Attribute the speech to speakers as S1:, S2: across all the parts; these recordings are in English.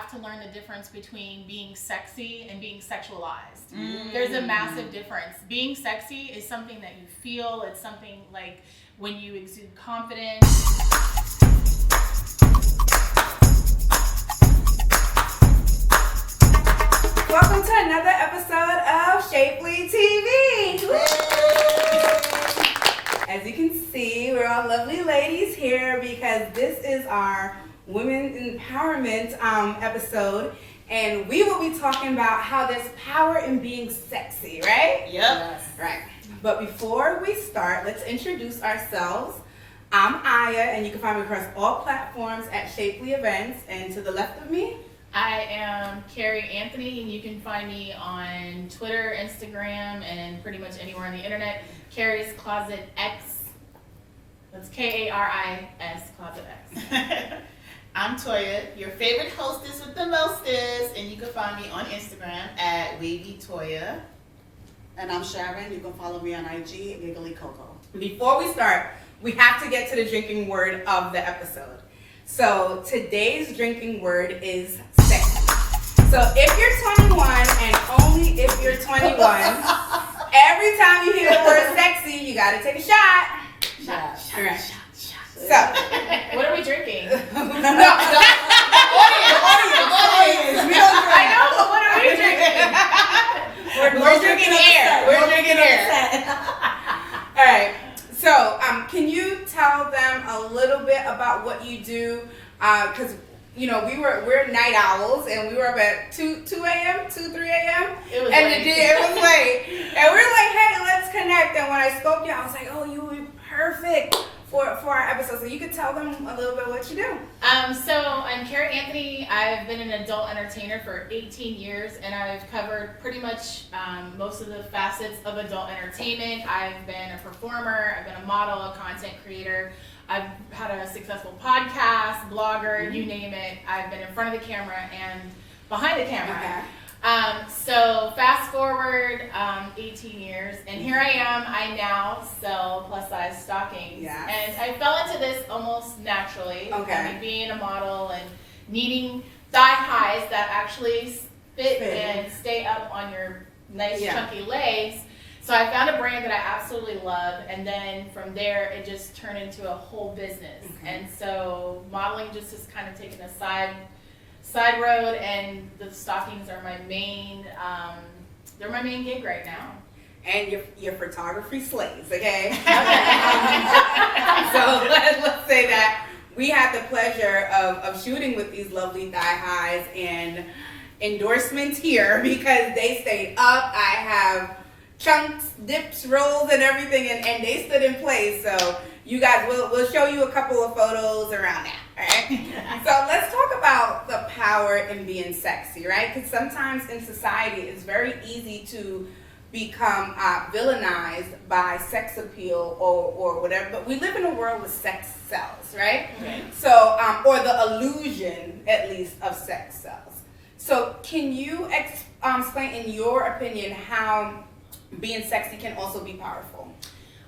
S1: have to learn the difference between being sexy and being sexualized. There's a massive difference. Being sexy is something that you feel. It's something like when you exude confidence.
S2: Welcome to another episode of Shapely TV. As you can see, we're all lovely ladies here because this is our Women Empowerment episode, and we will be talking about how there's power in being sexy, right?
S3: Yep. Yes.
S2: Right. But before we start, let's introduce ourselves. I'm Iya, and you can find me across all platforms at Shapely Events, and to the left of me,
S1: I am Kari Anthony, and you can find me on Twitter, Instagram, and pretty much anywhere on the internet. Kari's Closet X. That's K-A-R-I-S, Closet X.
S3: I'm Toya, your favorite hostess with the mostest, and you can find me on Instagram at Wavy Toya.
S4: And I'm Sharon. You can follow me on IG, Giggly Coco.
S2: Before we start, we have to get to the drinking word of the episode. So today's drinking word is sexy. So if you're 21 and only if you're 21, every time you hear the word sexy, you gotta take a shot.
S4: Shot.
S2: All right. So,
S1: what are we drinking?
S2: audience. We don't drink.
S1: I know, but what are we drinking?
S2: We're drinking air. We're drinking air. All right. So, can you tell them a little bit about what you do? Because we're night owls, and we were up at 2 a.m., 3 a.m.
S1: It was
S2: and
S1: late.
S2: it was late. And we were like, hey, let's connect. And when I spoke to you, I was like, oh, you would be perfect for our episode. So you could tell them a little bit what you do.
S1: So I'm Kari Anthony. I've been an adult entertainer for 18 years, and I've covered pretty much most of the facets of adult entertainment. I've been a performer, I've been a model, a content creator. I've had a successful podcast, blogger, you name it. I've been in front of the camera and behind the camera.
S2: Okay.
S1: So fast forward 18 years, and here I am. I now sell plus size stockings.
S2: Yes.
S1: And I fell into this almost naturally.
S2: Okay.
S1: I mean, being a model and needing thigh highs that actually fit and stay up on your nice chunky legs. So I found a brand that I absolutely love, and then from there it just turned into a whole business.
S2: Okay.
S1: And so modeling just has kind of taken a side road, and the stockings are my main they're my main gig right now.
S2: And your photography slays, okay? So let's say that we had the pleasure of shooting with these lovely thigh highs, and endorsements here because they stayed up. I have chunks, dips, rolls, and everything, and they stood in place. So you guys, we'll show you a couple of photos around that, all right? So let's talk about the power in being sexy, right? Because sometimes in society, it's very easy to become villainized by sex appeal or whatever. But we live in a world with sex sells, right?
S1: Okay.
S2: So, or the illusion, at least, of sex sells. So can you explain, in your opinion, how being sexy can also be powerful?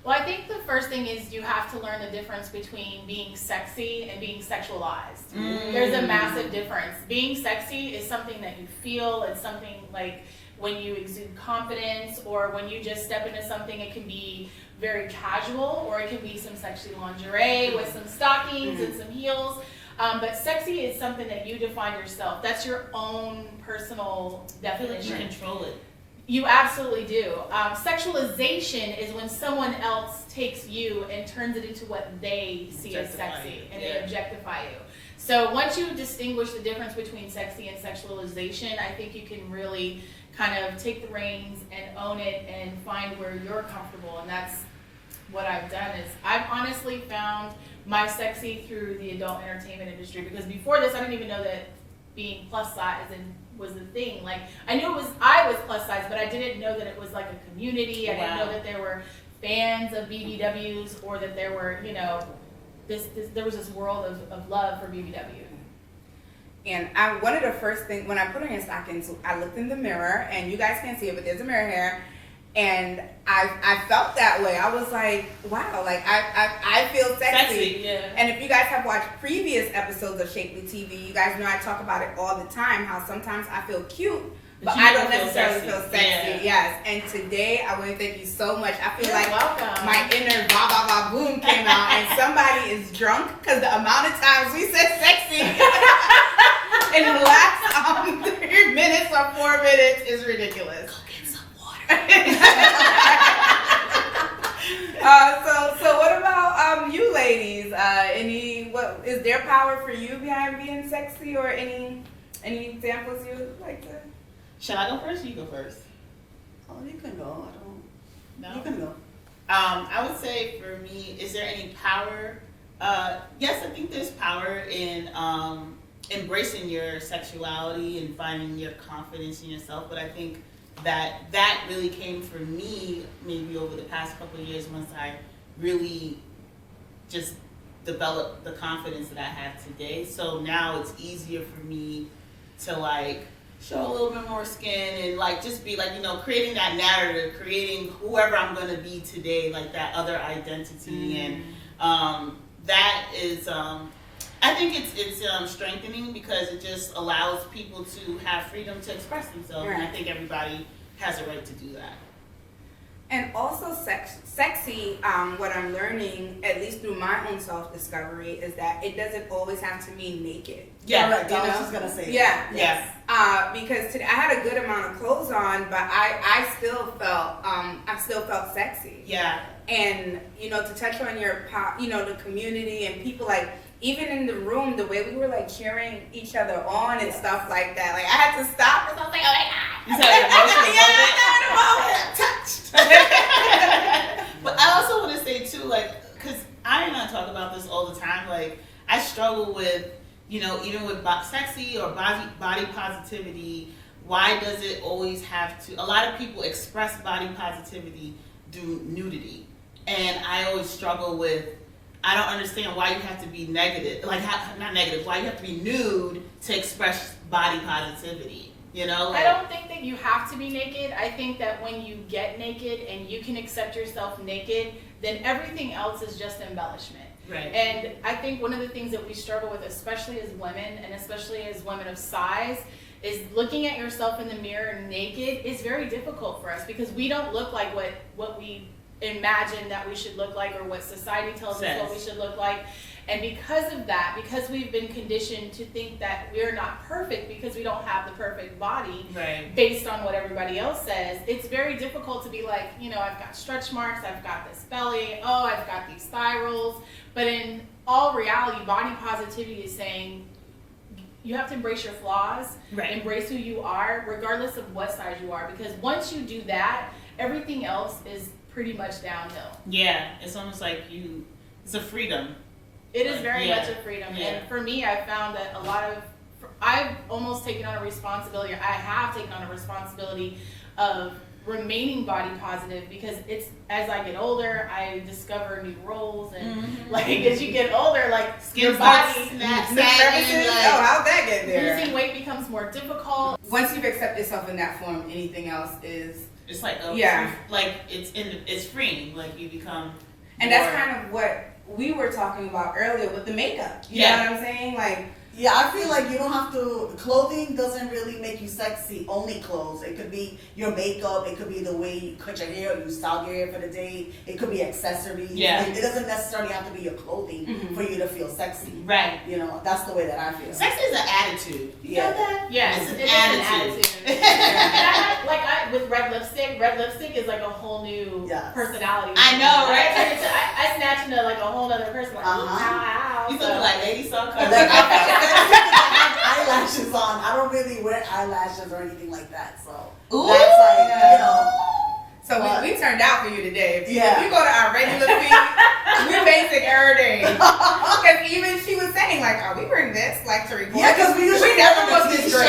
S1: Well, I think the first thing is you have to learn the difference between being sexy and being sexualized. There's a massive difference. Being sexy is something that you feel. It's something like when you exude confidence, or when you just step into something, it can be very casual, or it can be some sexy lingerie with some stockings and some heels. But sexy is something that you define yourself. That's your own personal definition.
S3: You control it.
S1: You absolutely do. Sexualization is when someone else takes you and turns it into what they see as sexy, and they objectify you. So once you distinguish the difference between sexy and sexualization, I think you can really kind of take the reins and own it and find where you're comfortable. And that's what I've done. Is I've honestly found my sexy through the adult entertainment industry, because before this I didn't even know that being plus size was the thing. Like, I knew I was plus size, but I didn't know that it was like a community. I didn't know that there were fans of BBWs, or that there were, there was this world of love for BBW.
S2: And one of the first things, when I put on your stockings, I looked in the mirror, and you guys can't see it, but there's a mirror here. And I felt that way. I was like, wow, like I feel sexy.
S3: Yeah.
S2: And if you guys have watched previous episodes of Shapely TV, you guys know I talk about it all the time, how sometimes I feel cute, but I don't necessarily feel sexy. Yes. And today I want to thank you so much. I feel like my inner ba ba ba boom came out, and somebody is drunk because the amount of times we said sexy in the last 3 minutes or 4 minutes is ridiculous.
S3: Go get some water.
S2: So what about you ladies? What is there power for you behind being sexy, or any examples you would like to?
S3: Shall I go first? Or you go first.
S4: Oh, you can go. I don't.
S3: No.
S4: You can go.
S3: I would say for me, is there any power? Yes, I think there's power in embracing your sexuality and finding your confidence in yourself. But I think that really came for me maybe over the past couple of years once I really just developed the confidence that I have today. So now it's easier for me to like show a little bit more skin and like just be like, creating that narrative, creating whoever I'm gonna be today, like that other identity. And that is I think it's strengthening because it just allows people to have freedom to express themselves. And I think everybody has a right to do that.
S2: And also sexy, what I'm learning, at least through my own self-discovery, is that it doesn't always have to mean naked.
S3: Yeah,
S4: right. I was just gonna say.
S2: Yeah.
S3: Yes.
S2: Because today I had a good amount of clothes on, but I still felt sexy.
S3: Yeah.
S2: And to touch on your the community and people, like even in the room, the way we were like cheering each other on and stuff like that. Like I had to stop because I was like, oh my god.
S3: You said emotional moment? But I also want to say too, like, because I and I talk about this all the time. Like, I struggle with, even with sexy or body positivity. Why does it always have to? A lot of people express body positivity through nudity, and I always struggle with. I don't understand why you have to be negative, not negative. Why you have to be nude to express body positivity?
S1: I don't think that you have to be naked. I think that when you get naked and you can accept yourself naked, then everything else is just embellishment.
S3: Right.
S1: And I think one of the things that we struggle with, especially as women, and especially as women of size, is looking at yourself in the mirror naked is very difficult for us because we don't look like what we imagine that we should look like or what society tells us what we should look like. And because of that, because we've been conditioned to think that we're not perfect because we don't have the perfect body based on what everybody else says, it's very difficult to be like, I've got stretch marks, I've got this belly, I've got these thigh rolls. But in all reality, body positivity is saying you have to embrace your flaws, embrace who you are, regardless of what size you are. Because once you do that, everything else is pretty much downhill.
S3: Yeah, it's almost like it's a freedom.
S1: It is very much a freedom. Yeah. And for me, I found that I've almost taken on a responsibility, I have taken on a responsibility of remaining body positive because it's, as I get older, I discover new roles and as you get older, your body
S2: sagging, how'd that get there?
S1: Losing weight becomes more difficult.
S2: Once you've accepted yourself in that form, anything else is...
S3: It's like it's freeing. Like you become,
S2: and that's kind of what we were talking about earlier with the makeup. You know what I'm saying?
S4: Yeah, I feel like you don't have to. Clothing doesn't really make you sexy. Only clothes. It could be your makeup. It could be the way you cut your hair. You style your hair for the day. It could be accessories.
S3: Yeah.
S4: It doesn't necessarily have to be your clothing for you to feel sexy.
S3: Right.
S4: That's the way that I feel.
S3: Sex is an attitude. You know that?
S1: Yeah,
S3: it's an
S1: attitude. And with red lipstick is like a whole new personality.
S3: I know, right?
S1: I snatch into like a whole other person. Like, ow.
S3: You feel like Lady Saw Color.
S4: Eyelashes on. I don't really wear eyelashes or anything like that. So
S3: Ooh.
S4: that's like,
S2: So we turned out for you today. If you go to our regular feed, we're basic every day. Because even she was saying, we bring this, to record.
S4: Yeah, because we
S2: never look this great.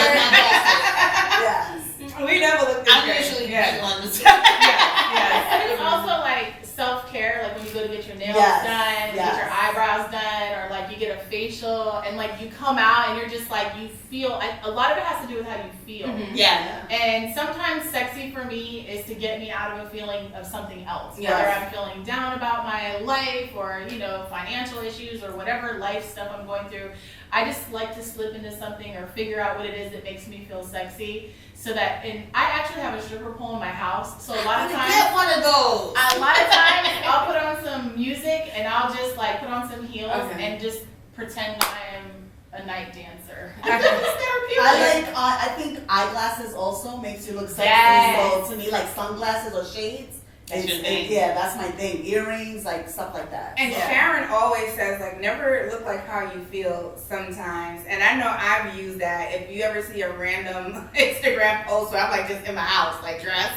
S4: Yes.
S2: We never look this great.
S3: I'm usually big ones.
S1: And it's also self-care, when you go to get your nails done, get your eyebrows done, or you get a facial, and like you come out and you're just like, you feel, a lot of it has to do with how you feel.
S2: Mhm.
S3: Yeah.
S1: And sometimes sexy for me is to get me out of a feeling of something else.
S2: Yes.
S1: Whether I'm feeling down about my life or, you know, financial issues or whatever life stuff I'm going through. I just like to slip into something or figure out what it is that makes me feel sexy. So that, and I actually have a stripper pole in my house. So a lot of times,
S3: Get one of those.
S1: a lot of times I'll put on some music and I'll just like put on some heels and just pretend I am a night dancer.
S4: I think eyeglasses also makes you look sexy.
S1: Yes.
S4: So to me, like sunglasses or shades.
S3: That's your thing.
S4: Yeah, that's my thing. Earrings, like stuff like that.
S2: And Sharon always says, like, never look like how you feel sometimes. And I know I've used that. If you ever see a random Instagram post where I'm like just in my house, like dressed,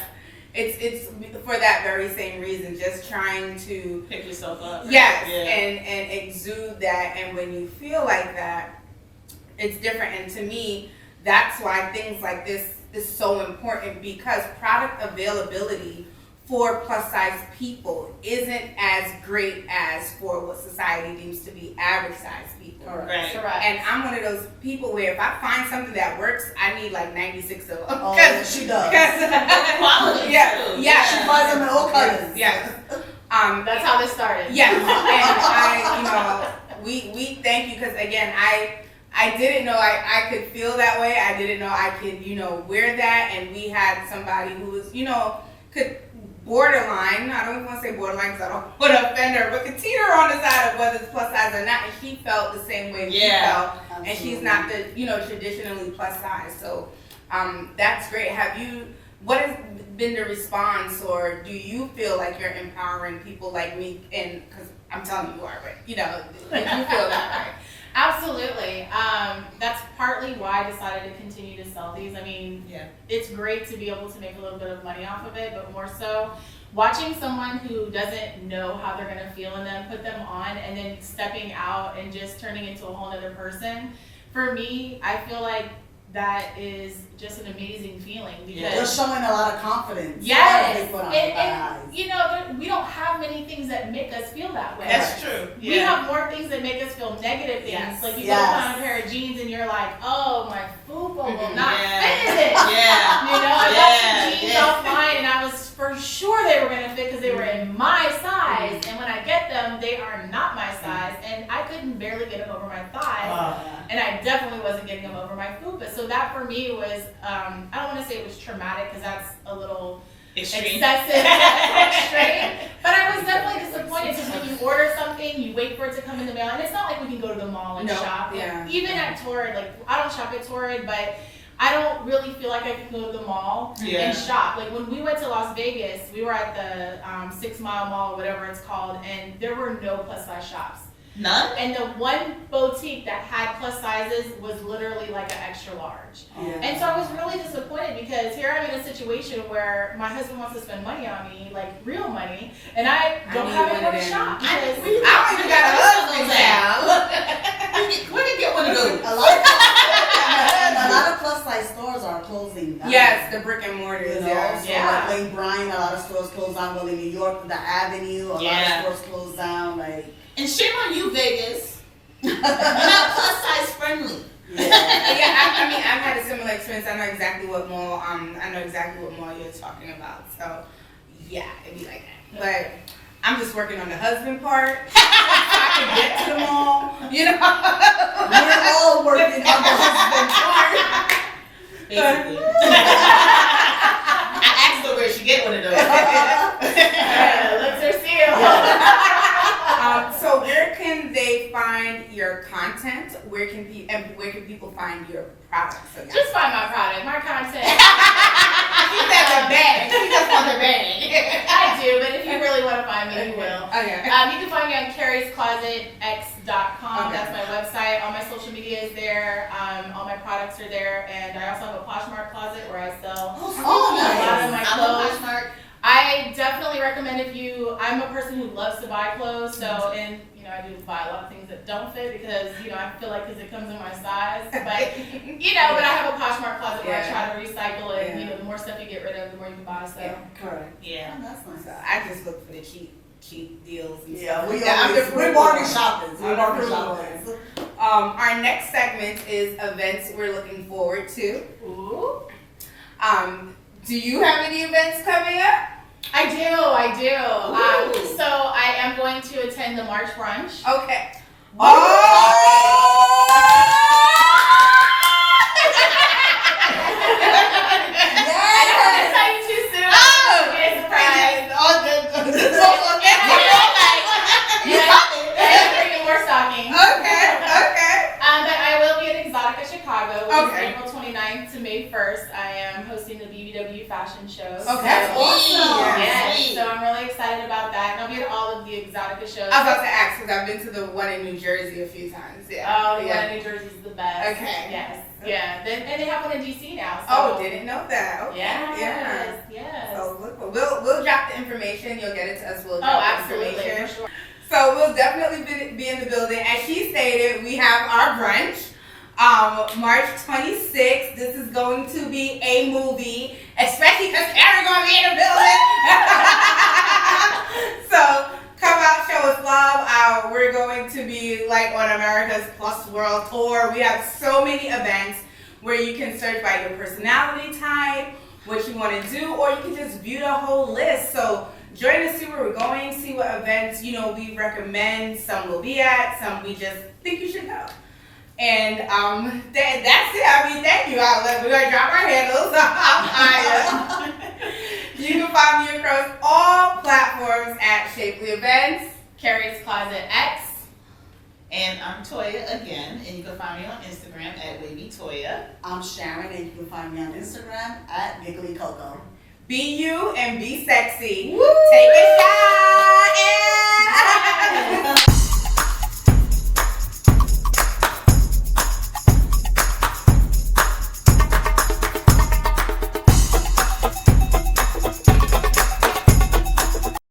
S2: it's for that very same reason, just trying to
S3: Pick yourself up.
S2: yes,
S3: Yeah.
S2: and exude that. And when you feel like that, it's different. And to me, that's why things like this is so important, because product availability for plus size people isn't as great as for what society deems to be average size people.
S3: Right.
S1: Correct.
S2: And I'm one of those people where if I find something that works, I need like 96 of them.
S4: Oh, she does.
S3: Quality.
S2: Yeah,
S3: too.
S2: yeah.
S4: She buys them in all colors.
S2: Yeah.
S1: That's how this started.
S2: Yeah, and we thank you, because again, I didn't know I could feel that way. I didn't know I could, wear that, and we had somebody who was, could borderline, I don't even want to say borderline because I don't want to offend her, but could teeter on the side of whether it's plus size or not, and she felt the same way we felt,
S4: Absolutely.
S2: and she's not the, traditionally plus size, so that's great. What has been the response, or do you feel like you're empowering people like me, and because I'm telling you are, right? Did you feel that way?
S1: Absolutely. That's partly why I decided to continue to sell these. I mean, it's great to be able to make a little bit of money off of it, but more so watching someone who doesn't know how they're going to feel in them, put them on, and then stepping out and just turning into a whole other person. For me, I feel like that is just an amazing feeling, because
S4: Just showing a lot of confidence.
S1: yes,
S4: They put on
S1: and we don't have many things that make us feel that way.
S3: That's true.
S1: We have more things that make us feel negative things.
S2: Yes.
S1: Like you go on a pair of jeans and you're like, oh, my fupa will not fit in it.
S3: Yeah.
S1: I got some jeans offline and I was for sure they were going to fit because they were in my size. And when I get them, they are not my size. And I couldn't barely get them over my thighs. And I definitely wasn't getting them over my fupa. So that for me was, I don't want to say it was traumatic because that's a little
S3: Extreme.
S1: excessive, extreme. But I was definitely disappointed because when you order something, you wait for it to come in the mail, and it's not like we can go to the mall and shop.
S2: Yeah.
S1: Even at Torrid, like I don't shop at Torrid, but I don't really feel like I can go to the mall and shop. Like when we went to Las Vegas, we were at the 6 Mile Mall or whatever it's called, and there were no plus size shops.
S3: None?
S1: And the one boutique that had plus sizes was literally like an extra large.
S4: Yeah.
S1: And so I was really disappointed because here I'm in a situation where my husband wants to spend money on me, like real money, and I don't have anywhere to shop.
S2: I
S1: Because
S2: don't even got a husband now.
S3: Where did you get one of those?
S4: A lot of plus size stores are closing down.
S2: Yes, the brick and mortars.
S4: So like Lane Bryant, a lot of stores closed down. Well, in New York, the Avenue, a lot of stores closed down. Like,
S3: And shame on you, Vegas. You're not plus size friendly.
S2: I mean, I've had a similar experience. I know exactly what mall. You're talking about. So, yeah, it'd be like that. But I'm just working on the husband part, so I can get to the mall.
S4: we're all working on the husband part.
S3: Basically. I asked her where she get one of those.
S1: let's her seal.
S2: So where can they find your content? Where can people find your products? So
S1: Just find my product, my content.
S2: She's at the bag. She just on the bag.
S1: I do, but if you really want to find me, you will.
S2: Okay.
S1: You can find me on Kari'sClosetX.com.
S2: Okay.
S1: That's my website. All my social media is there. All my products are there, and I also have a Poshmark Closet where I sell a lot of my clothes.
S3: Poshmark.
S1: I definitely recommend I'm a person who loves to buy clothes, so, and, I do buy a lot of things that don't fit because, I feel like because it comes in my size, but, but I have a Poshmark Closet where I try to recycle it, and, the more stuff you get rid of, the more you can buy, so.
S2: Yeah.
S4: Correct.
S3: Yeah.
S4: Oh, that's nice.
S2: So I just look for the cheap deals and
S4: Yeah,
S2: stuff.
S4: we're bargain shoppers. We're bargain
S2: Frugal.
S4: shoppers.
S2: Our next segment is events we're looking forward to.
S1: Ooh.
S2: Do you have any events coming up?
S1: I do. So I am going to attend the March brunch.
S2: Okay. Oh!
S1: I don't want to tell you too soon. It's a surprise. I'm bringing more stockings.
S2: Okay.
S1: But I will be at Exotica Chicago, which
S2: Okay.
S1: is April 29th to May 1st. I am hosting the BBW fashion show.
S2: Okay, that's awesome.
S1: Yes,
S3: Sweet.
S1: so I'm really excited about that. And I'll be at all of the Exotica shows.
S2: I was about to ask because I've been to the one in New Jersey a few times. Yeah.
S1: Oh, the
S2: yeah.
S1: one in New Jersey is the best.
S2: Okay.
S1: Yes. Yeah. And they have one in DC now. So.
S2: Oh, didn't know that. Okay.
S1: Yes.
S2: Yeah.
S1: Yes.
S2: So look, we'll drop the information. You'll get it to us. We'll drop
S1: Oh,
S2: the
S1: absolutely.
S2: information.
S1: For sure.
S2: So we'll definitely be in the building. As she stated, we have our brunch. March 26th. This is going to be a movie, especially because Kari's gonna be in the building. So come out, show us love. We're going to be like on America's Plus World Tour. We have so many events where you can search by your personality type, what you want to do, or you can just view the whole list. So join us, see where we're going, see what events we recommend. Some we'll be at, some we just think you should go. And that's it. I mean, thank you, Outlet. We're going to drop our handles. I'm Iya. You can find me across all platforms at Shapely Events.
S1: Kari's Closet X.
S3: And I'm Toya again, and you can find me on Instagram at Wavy Toya.
S4: I'm Sharon, and you can find me on Instagram at Giggly Coco.
S2: Be you and be sexy. Woo! Take a shot.